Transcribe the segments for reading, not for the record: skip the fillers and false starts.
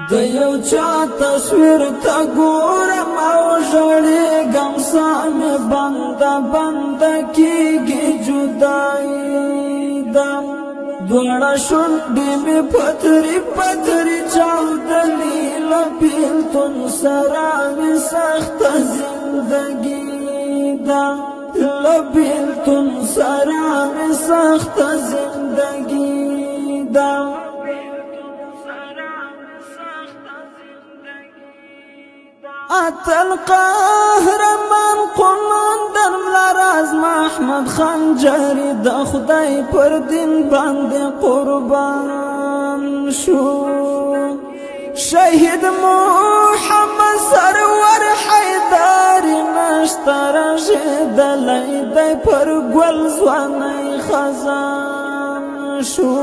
د یو چا تصویر تا ګورم او ژړېږم ساه مې بنده بنده کېږي جدایي ده دواړه شونډې مې پتري پتري چاودلي له بېلتون سره مې سخته زندګي ده له بېلتون سره مې سخته زندګي ده اتل قهرمان قماندان ملاراز محمد خنجری د خدای پر دین باندې قربان شو شهید محمد سرور حیدر نشتر رژېدلی دی پر ګل ځوانۍ خزان شو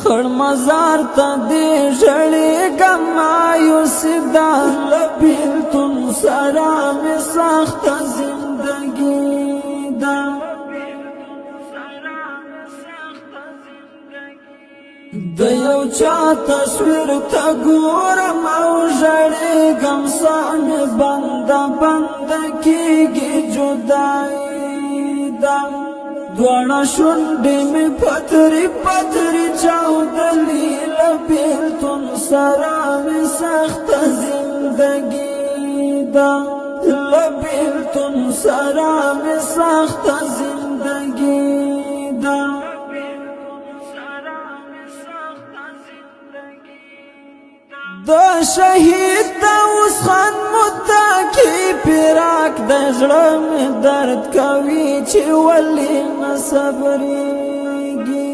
خړ مزار ته دې ژړېږم مایوسي ده له بېلتون سره مې سخته زندګي ده د یو چا تصویر ته ګورم او ژړېږم ساه مې بنده بنده کېږي جدایي ده دواړه شونډې مې پتري پتري چاودلي له بېلتون سره مې سخته زندګي ده له بېلتون سره مې سخته زندګي ده د شهید داوس خان متقي پیراک د زړه مې درد کوي چې ولې نه صبرېږي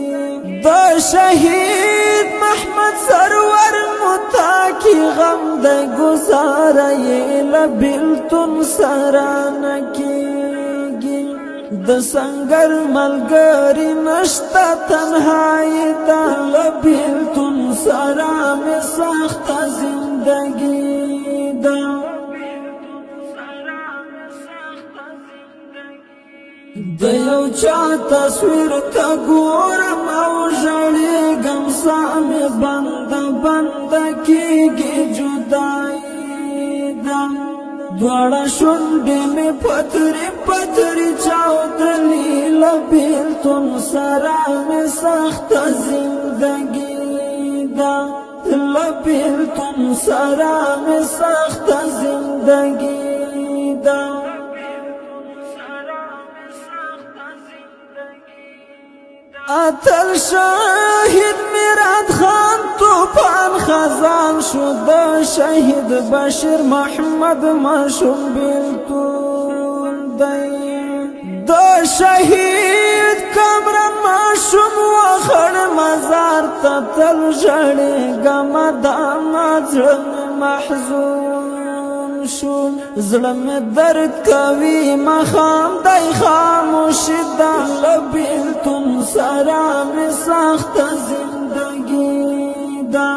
د شهید محمد سرور متقي غم د ګزاره یې له بېلتون سره نه کېږي د سنګر ملګري نشته تنهایي ده له بېلتون سره مې سخته زندګي ده د یو چا تصویر ته ګورم او ژړېږم ساه مې بنده بنده کېږي جدایي ده دواړه شونډې مې پتري پتري چاودلي له بېلتون سره مې سخته زندګي ده له بېلتون سره مې سخته زندګي ده اتل شهید میراد خان توپان خزان شو د شهید بشیر محمد ماشوم بیلتون دی د شهید کامران ماشوم وخړ مزار ته تل ژړېږم دا زړه مې محزون شو زړه مې درد کوي ماښام دی خاموشي ده له بېلتون سره مې سخته زندګي ده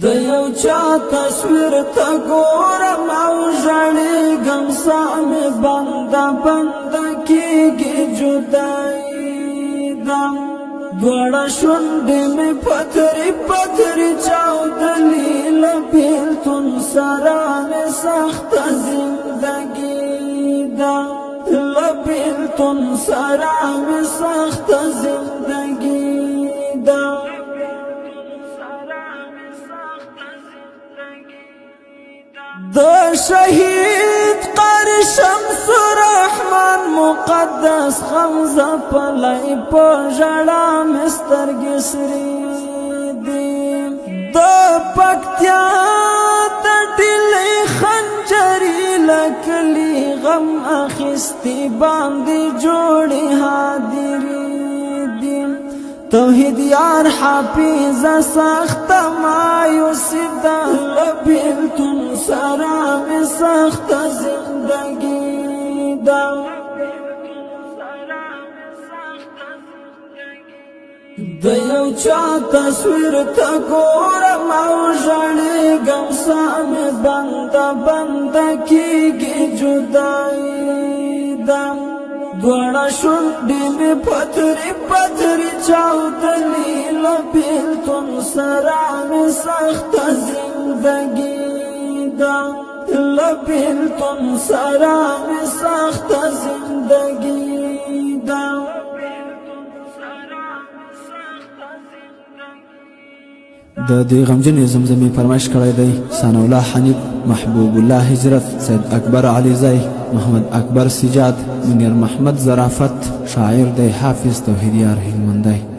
د یو چا تصویر ته ګورم او ژړېږم ساه مې بنده بنده کېږي جدایي ده دواړه شونډې مې پتري پتري چاودلي له بېلتون سره مې سخته زندګي ده له بېلتون سره مې سخته زندګي ده د شهید قاری شمس الرحمن مقدس حمزه پلی په ژړا مې سترګې سرې دي د پکتیا د ډیلۍ خنجري له کلي غم اخیستې باندې جوړې حاضرې دي توحید یار حافظ سخته مایوسي ده له بېلتون سره مې سخته زندګي ده د یو چا تصویر ته ګورم او ژړېږم ساه مې بنده بنده کېږي جدایي ده دوڑا شنڈی میں پتھری پتھری چاودلی لبیلتن سرا میں سخت زندگی دا لبیلتن سرا میں سخت زندگی دا د دې غمجنې زمزمې فرمایش کړی دی ثنا الله حنیف، محبوب الله هجرت، سید اکبر علیزی، محمد اکبر سجاد، منیر محمد ظرافت، شاعر دی حافظ توحیدیار هلمندی.